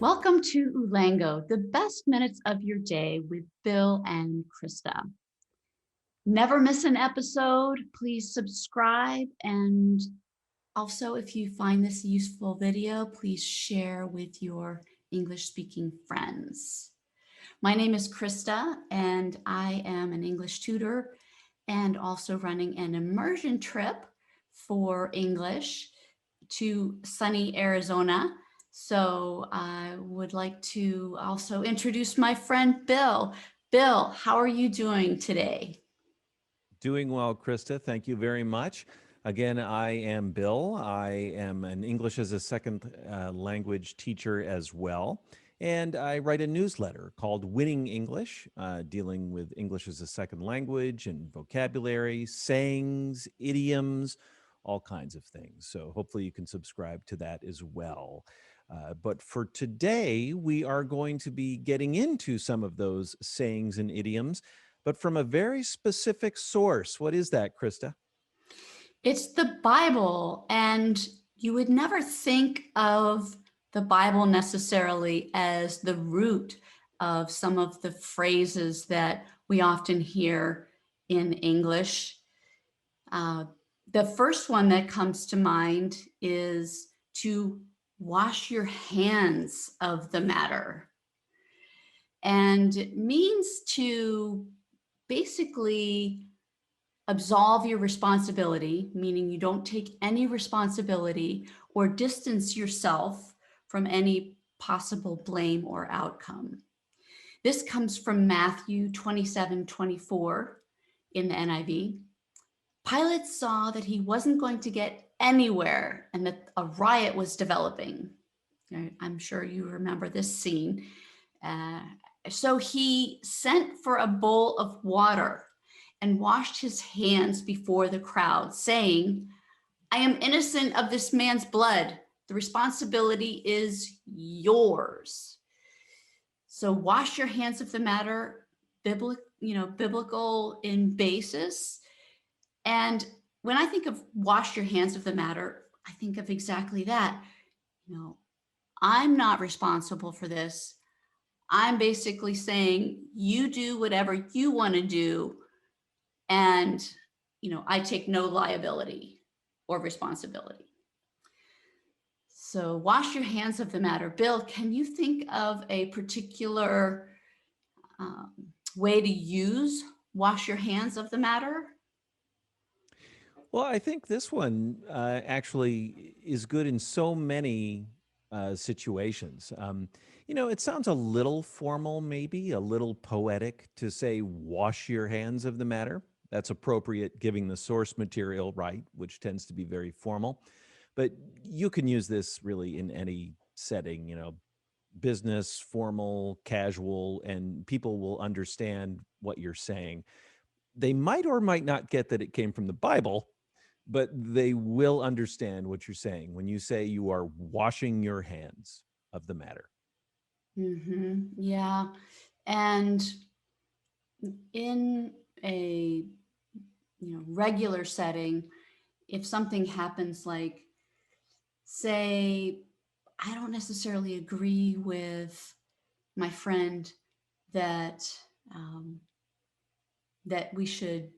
Welcome to Ulango, the best minutes of your day with Bill and Krista. Never miss an episode. Please subscribe. And also, if you find this a useful video, please share with your English speaking friends. My name is Krista, and I am an English tutor and also running an immersion trip for English to sunny Arizona. So I would like to also introduce my friend Bill. Bill, how are you doing today? Doing well, Krista. Thank you very much. Again, I am Bill. I am an English as a second language teacher as well. And I write a newsletter called Winning English, dealing with English as a second language and vocabulary, sayings, idioms, all kinds of things. So hopefully you can subscribe to that as well. But for today, we are going to be getting into some of those sayings and idioms, but from a very specific source. What is that, Krista? It's the Bible, and you would never think of the Bible necessarily as the root of some of the phrases that we often hear in English. Uh, the first one that comes to mind is to wash your hands of the matter. And it means to basically absolve your responsibility, meaning you don't take any responsibility or distance yourself from any possible blame or outcome. This comes from Matthew 27:24 in the NIV. Pilate saw that he wasn't going to get anywhere and that a riot was developing. I'm sure you remember this scene. Uh, so he sent for a bowl of water and washed his hands before the crowd, saying, I am innocent of this man's blood. The responsibility is yours. So wash your hands of the matter, biblical in basis. And when I think of wash your hands of the matter, I think of exactly that. You know, I'm not responsible for this. I'm basically saying you do whatever you want to do, and I take no liability or responsibility. So wash your hands of the matter. Bill, can you think of a particular um, way to use wash your hands of the matter? Well, I think this one actually is good in so many situations. It sounds a little formal, maybe a little poetic to say, wash your hands of the matter. That's appropriate, giving the source material, right, which tends to be very formal. But you can use this really in any setting, business, formal, casual, and people will understand what you're saying. They might or might not get that it came from the Bible, but they will understand what you're saying when you say you are washing your hands of the matter. Yeah. And in a regular setting, if something happens, like, say, I don't necessarily agree with my friend that um, that we should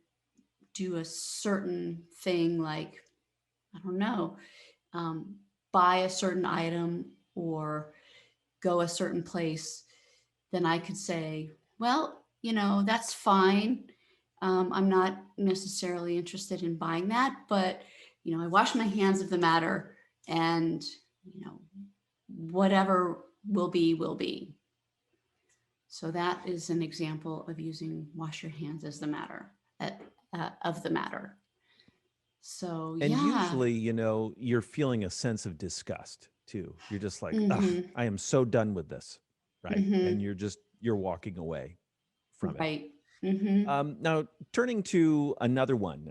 do a certain thing, like, I don't know, um, buy a certain item or go a certain place, then I could say, well, that's fine. I'm not necessarily interested in buying that, but I wash my hands of the matter, and whatever will be, will be. So that is an example of using wash your hands as the matter of the matter. So And yeah. usually, you're feeling a sense of disgust too. You're just like, ugh, Mm-hmm. I am so done with this. Right. And Mm-hmm. you're walking away from it. Right. Mm-hmm. Now, turning to another one,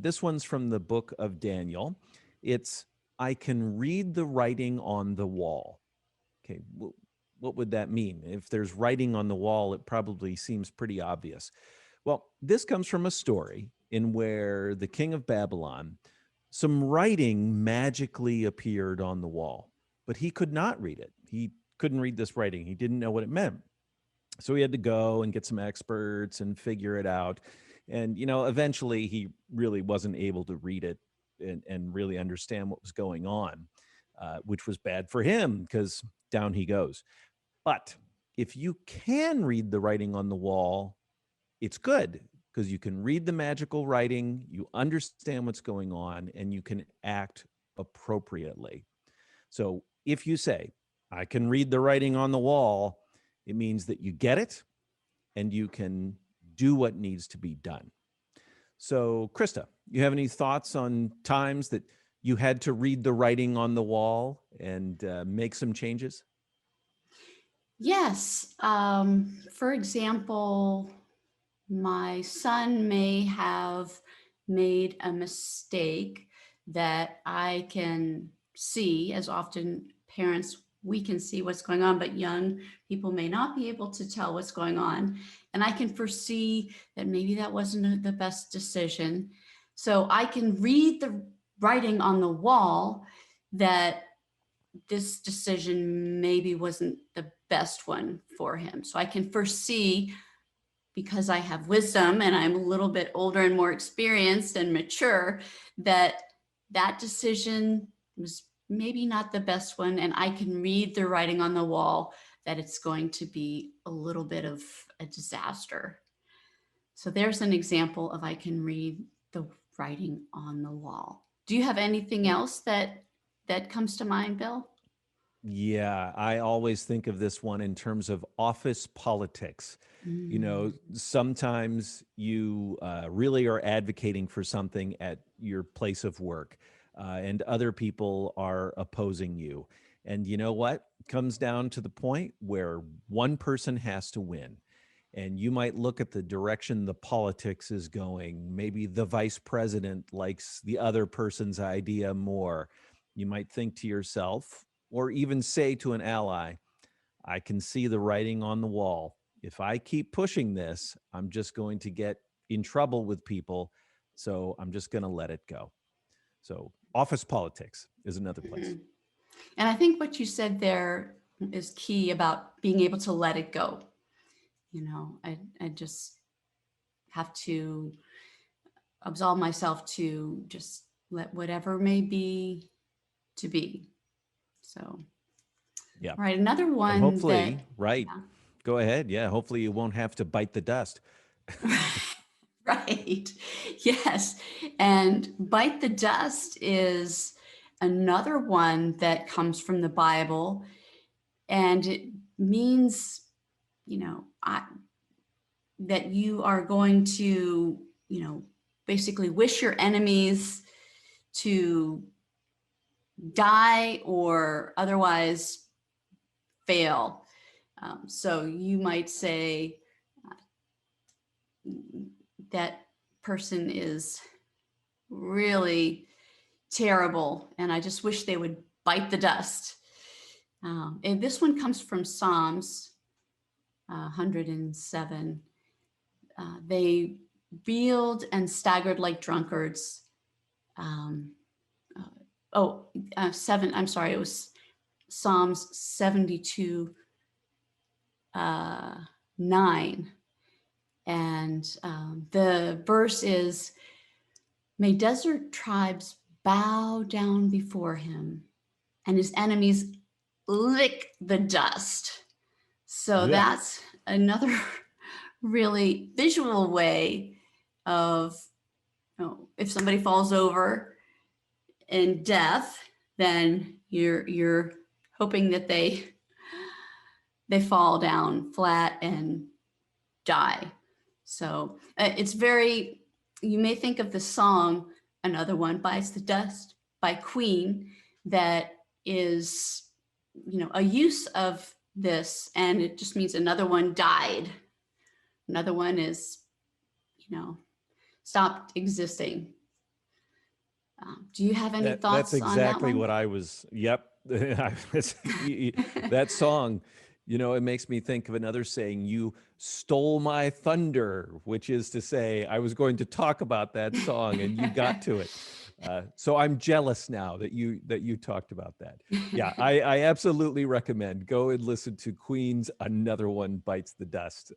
this one's from the book of Daniel. It's, I can read the writing on the wall. Okay, what would that mean? If there's writing on the wall, it probably seems pretty obvious. Well, this comes from a story in where the king of Babylon, some writing magically appeared on the wall, but he could not read it. He couldn't read this writing. He didn't know what it meant. So he had to go and get some experts and figure it out. And, eventually he really wasn't able to read it and really understand what was going on, which was bad for him because down he goes. But if you can read the writing on the wall, it's good because you can read the magical writing, you understand what's going on, and you can act appropriately. So if you say, I can read the writing on the wall, it means that you get it and you can do what needs to be done. So, Krista, you have any thoughts on times that you had to read the writing on the wall and make some changes? Yes. For example, my son may have made a mistake that I can see. As often parents, we can see what's going on, but young people may not be able to tell what's going on. And I can foresee that maybe that wasn't the best decision. So I can read the writing on the wall that this decision maybe wasn't the best one for him. So I can foresee, because I have wisdom and I'm a little bit older and more experienced and mature, that that decision was maybe not the best one. And I can read the writing on the wall that it's going to be a little bit of a disaster. So there's an example of I can read the writing on the wall. Do you have anything else that comes to mind, Bill? Yeah, I always think of this one in terms of office politics. Mm. Sometimes you really are advocating for something at your place of work, and other people are opposing you. And you know what? Comes down to the point where one person has to win. And you might look at the direction the politics is going. Maybe the vice president likes the other person's idea more. You might think to yourself, or even say to an ally, I can see the writing on the wall. If I keep pushing this, I'm just going to get in trouble with people. So I'm just going to let it go. So office politics is another place. Mhm. And I think what you said there is key about being able to let it go. I just have to absolve myself to just let whatever may be to be. So, all Yeah. right, another And one hopefully, that, right. yeah. Go ahead. Yeah. Hopefully you won't have to bite the dust. Right. Yes. And bite the dust is another one that comes from the Bible. And it means, you know, I, that you are going to, basically wish your enemies to die or otherwise fail. So you might say that person is really terrible and I just wish they would bite the dust. And this one comes from Psalms 107. They reeled and staggered like drunkards. Um, Seven, I'm sorry, it was Psalms 72, 9. And the verse is, may desert tribes bow down before him and his enemies lick the dust. So Yeah. that's another really visual way of, if somebody falls over in death, then you're hoping that they fall down flat and die. So it's very, you may think of the song, Another One Bites the Dust by Queen, that is, a use of this, and it just means another one died. Another one is, stopped existing. Do you have any That's thoughts on that exactly one? what I was. Yep. That song, it makes me think of another saying, you stole my thunder, which is to say, I was going to talk about that song and you got to it. So I'm jealous now that you talked about that. Yeah, I absolutely recommend go and listen to Queen's "Another One Bites the Dust."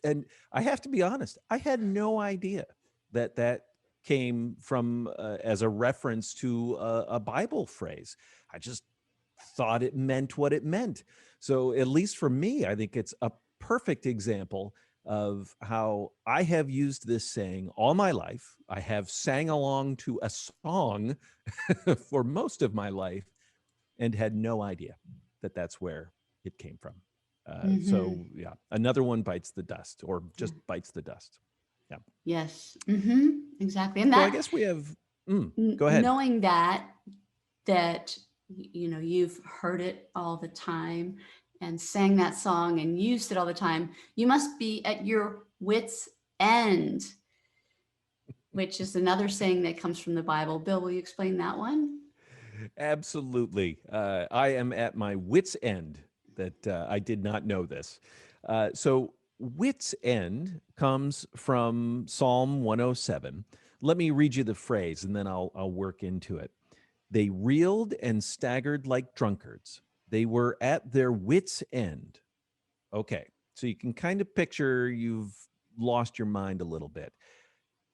And I have to be honest, I had no idea that that came from as a reference to a Bible phrase. I just thought it meant what it meant. So at least for me, I think it's a perfect example of how I have used this saying all my life. I have sang along to a song for most of my life and had no idea that that's where it came from. Hmm. So yeah, another one bites the dust, or Yeah. just bites the dust. Yeah. Yes. Exactly. And So I that, guess we have. Go ahead. knowing that you've heard it all the time and sang that song and used it all the time, you must be at your wits end, which is another saying that comes from the Bible. Bill, will you explain that one? Absolutely. I am at my wits' end that I did not know this. So, wits' end comes from Psalm 107. Let me read you the phrase and then I'll work into it. They reeled and staggered like drunkards. They were at their wits' end. Okay. So you can kind of picture you've lost your mind a little bit.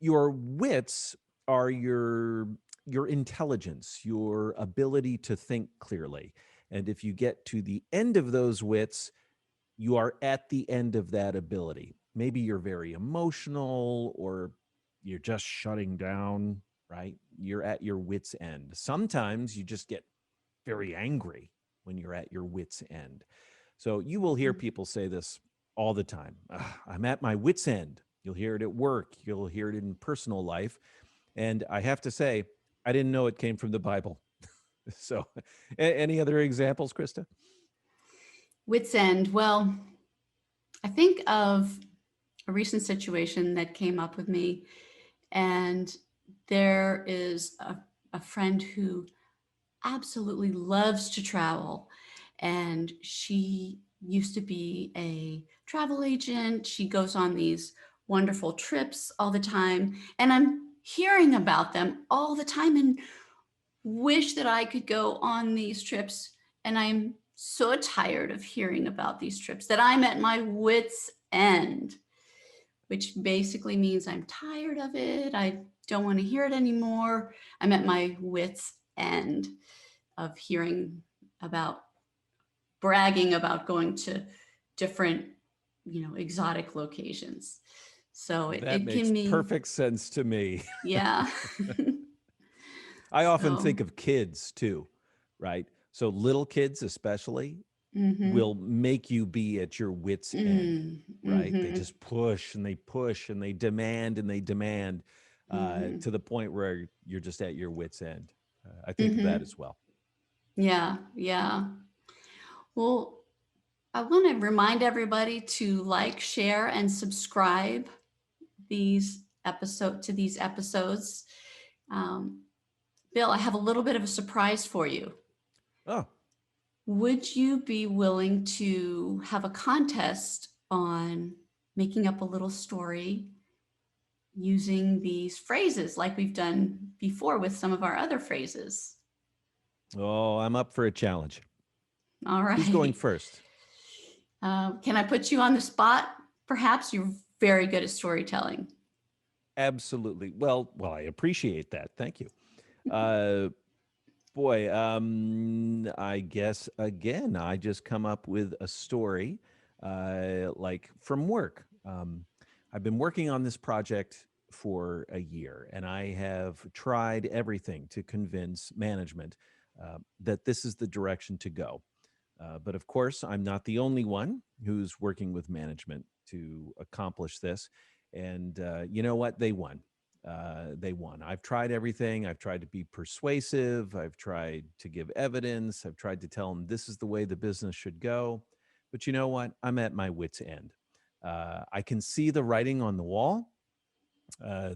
Your wits are your intelligence, your ability to think clearly. And if you get to the end of those wits, you are at the end of that ability. Maybe you're very emotional or you're just shutting down, right? You're at your wits end. Sometimes you just get very angry when you're at your wits end. So you will hear people say this all the time. I'm at my wits end. You'll hear it at work, you'll hear it in personal life. And I have to say, I didn't know it came from the Bible. So, any other examples, Krista? Wits end. Well, I think of a recent situation that came up with me, and there is a friend who absolutely loves to travel. And she used to be a travel agent. She goes on these wonderful trips all the time. And I'm hearing about them all the time and wish that I could go on these trips. And I'm so tired of hearing about these trips that I'm at my wits' end, which basically means I'm tired of it. I don't want to hear it anymore. I'm at my wits' end of hearing about bragging about going to different, exotic locations. So it, That it can makes be, perfect sense to me. yeah. I often So, think of kids too, right? So little kids, especially, mm-hmm, will make you be at your wits' end, right? They mm-hmm, just push and they demand mm-hmm, to the point where you're just at your wits' end. I think of that mm-hmm. as well. Yeah, yeah. Well, I want to remind everybody to like, share, and subscribe these episodes. Um, Bill, I have a little bit of a surprise for you. Oh, Would you be willing to have a contest on making up a little story using these phrases like we've done before with some of our other phrases? oh, I'm up for a challenge. All Who's going right. first? Can I put you on the spot? Perhaps you're very good at storytelling. Absolutely. Well, I appreciate that. Thank you. Uh, Boy, I guess again, I just come up with a story, like from work. I've been working on this project for a year, and I have tried everything to convince management that this is the direction to go. But of course, I'm not the only one who's working with management to accomplish this. And you know what? They won. They won. I've tried everything. I've tried to be persuasive. I've tried to give evidence. I've tried to tell them this is the way the business should go. But you know what? I'm at my wits' end. I can see the writing on the wall.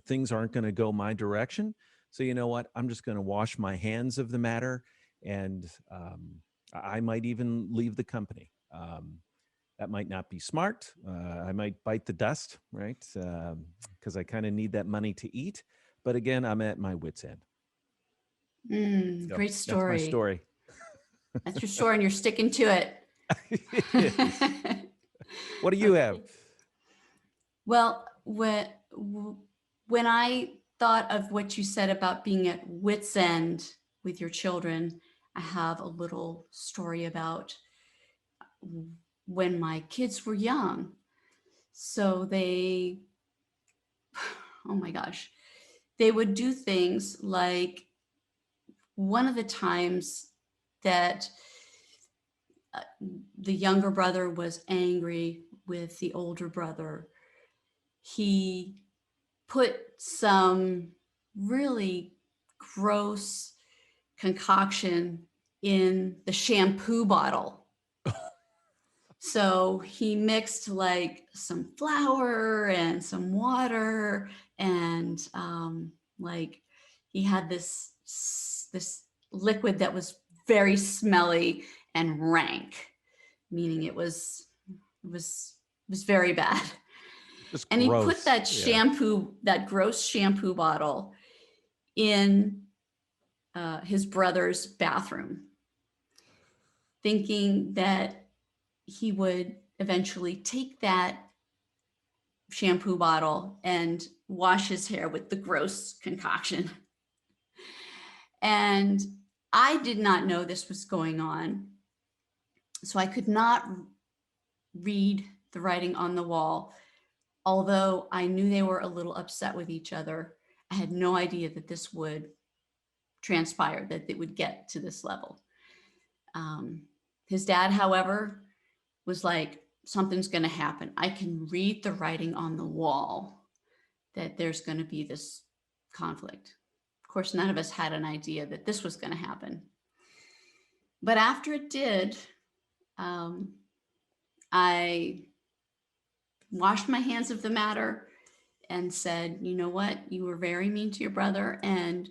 Things aren't going to go my direction. So you know what? I'm just going to wash my hands of the matter, and I might even leave the company. That might not be smart. I might bite the dust, right? Because I kind of need that money to eat. But again, I'm at my wits' end. So Great that's my story. story. That's your story, and you're sticking to it. It is. What do you have? Okay. Well, when I thought of what you said about being at wit's end with your children, I have a little story about when my kids were young. So they, oh my gosh, they would do things like one of the times that uh, the younger brother was angry with the older brother, he put some really gross concoction in the shampoo bottle. So he mixed like some flour and some water, and like he had this liquid that was very smelly and rank, meaning it was very bad. Just And he put gross. that Yeah. shampoo, that gross shampoo bottle, in his brother's bathroom, thinking that he would eventually take that shampoo bottle and wash his hair with the gross concoction. And I did not know this was going on. So I could not read the writing on the wall. Although I knew they were a little upset with each other, I had no idea that this would transpire, that it would get to this level. Um, his dad, however, was like, something's going to happen. I can read the writing on the wall that there's going to be this conflict. Of course, none of us had an idea that this was going to happen. But after it did, um, I washed my hands of the matter and said, you know what? You were very mean to your brother and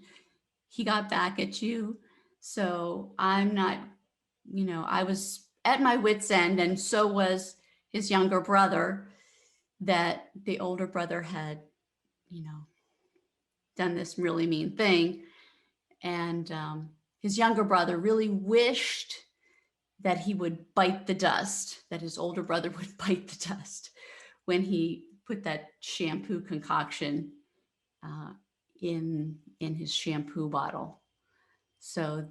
he got back at you. So I'm not, I was at my wit's end, and so was his younger brother, that the older brother had, you know, done this really mean thing. And his younger brother really wished that he would bite the dust, that his older brother would bite the dust when he put that shampoo concoction uh, in his shampoo bottle. So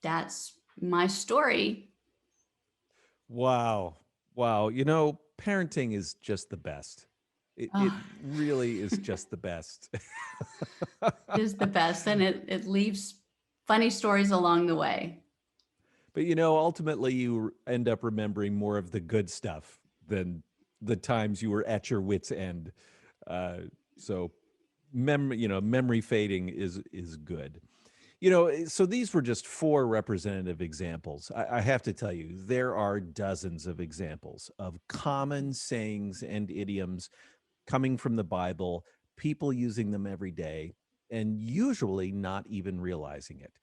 that's my story. Wow. Wow. Parenting is just the best. It Oh, really is just the best. it is the best, and it leaves funny stories along the way. But ultimately you end up remembering more of the good stuff than the times you were at your wits' end. Uh, so memory fading is good. So these were just four representative examples. I have to tell you, there are dozens of examples of common sayings and idioms coming from the Bible, people using them every day, and usually not even realizing it.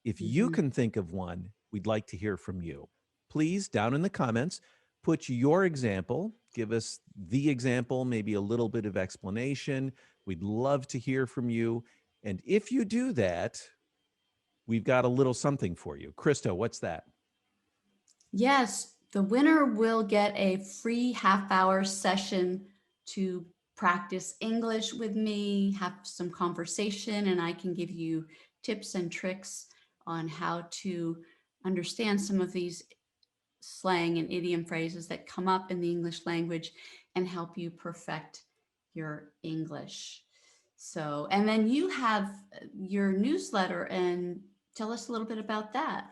If you Mhm. can think of one, we'd like to hear from you. Please, down in the comments, put your example, give us the example, maybe a little bit of explanation. We'd love to hear from you. And if you do that, we've got a little something for you. Krista, what's that? Yes, the winner will get a free half-hour session to practice English with me, have some conversation, and I can give you tips and tricks on how to understand some of these slang and idiom phrases that come up in the English language and help you perfect your English. So, and then you have your newsletter, and tell us a little bit about that.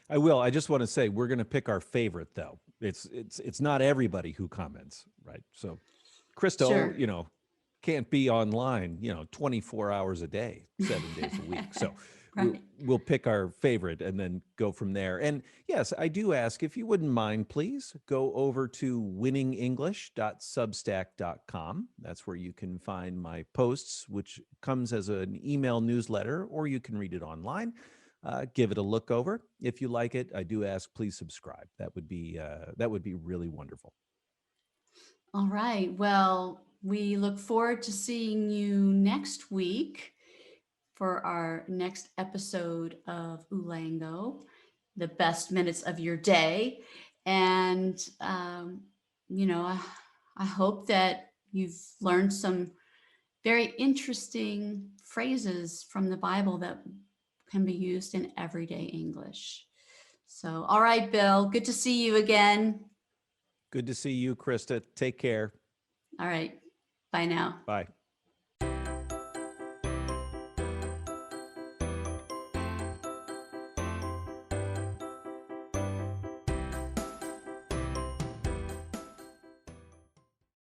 I will. I just want to say we're going to pick our favorite though. It's not everybody who comments, right? So Crystal, Sure. can't be online, 24 hours a day, 7 days a week. So we'll Right. we'll pick our favorite and then go from there. And yes, I do ask if you wouldn't mind, please go over to winningenglish.substack.com. That's where you can find my posts, which comes as an email newsletter, or you can read it online. Give it a look over. If you like it, I do ask, please subscribe. That would be really wonderful. All right. Well, we look forward to seeing you next week for our next episode of Ulango, the best minutes of your day. And, you know, I hope that you've learned some very interesting phrases from the Bible that can be used in everyday English. So, all right, Bill, good to see you again. Good to see you, Krista. Take care. All right, bye now. Bye.